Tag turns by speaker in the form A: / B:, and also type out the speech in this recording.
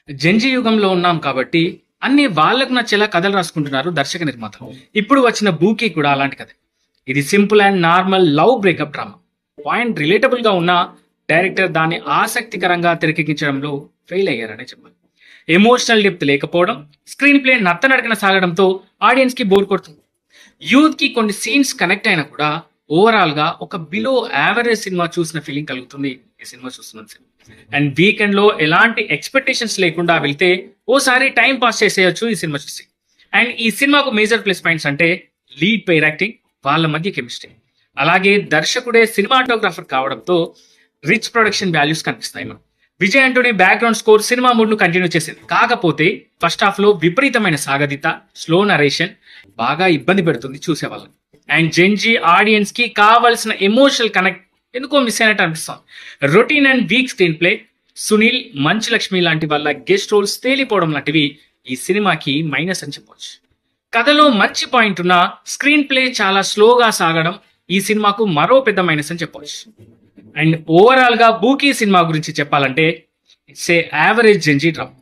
A: Gen Z యుగంలో ఉన్నాం కాబట్టి అన్ని వాళ్ళకు నచ్చేలా కథలు రాసుకుంటున్నారు దర్శక నిర్మాత. ఇప్పుడు వచ్చిన బూకీ కూడా అలాంటి కథ. ఇది simple and normal love breakup drama. Point relatable గా ఉన్న డైరెక్టర్ దాన్ని ఆసక్తికరంగా తెరకెక్కించడంలో ఫెయిల్ అయ్యారనే చెప్పాలి. ఎమోషనల్ డెప్త్ లేకపోవడం, స్క్రీన్ ప్లే నత్తనడకన సాగడంతో ఆడియన్స్ కి బోర్ కొడుతుంది. యూత్ కి కొన్ని సీన్స్ కనెక్ట్ అయినా కూడా ఓవరాల్ గా ఒక బిలో యావరేజ్ సినిమా చూసిన ఫీలింగ్ కలుగుతుంది ఈ సినిమా చూస్తున్నాను. అండ్ వీకెండ్ లో ఎలాంటి ఎక్స్పెక్టేషన్స్ లేకుండా వెళ్తే ఓసారి టైం పాస్ చేసేయచ్చు ఈ సినిమా చూసి. అండ్ ఈ సినిమాకు మేజర్ ప్లస్ పాయింట్స్ అంటే లీడ్ పెయిర్ యాక్టింగ్, వాళ్ళ మధ్య కెమిస్ట్రీ, అలాగే దర్శకుడే సినిమాటోగ్రాఫర్ కావడంతో రిచ్ ప్రొడక్షన్ వాల్యూస్ కనిపిస్తాయి. మనం Vijay Antony background score cinema mood ను కంటిన్యూ చేసింది. కాకపోతే ఫస్ట్ హాఫ్ లో విపరీతమైన సాగదీత, స్లో నరేషన్ బాగా ఇబ్బంది పెడుతుంది చూసే వాళ్ళని. అండ్ జెన్జీ ఆడియన్స్ కి కావాల్సిన ఎమోషనల్ కనెక్ట్ ఎందుకో మిస్ అయినట్టు అనిపిస్తుంది. Routine and weak screen play, Sunil, Manchu Lakshmi లాంటి వాళ్ళ గెస్ట్ రోల్స్ తేలిపోవడం లాంటివి ఈ సినిమాకి మైనస్ అని చెప్పవచ్చు. కథలో మంచి పాయింట్ ఉన్న స్క్రీన్ ప్లే చాలా స్లోగా సాగడం ఈ సినిమాకు మరో పెద్ద మైనస్ అని చెప్పవచ్చు. అండ్ ఓవరాల్ గా బూకీ సినిమా గురించి చెప్పాలంటే it's a average Gen Z drama.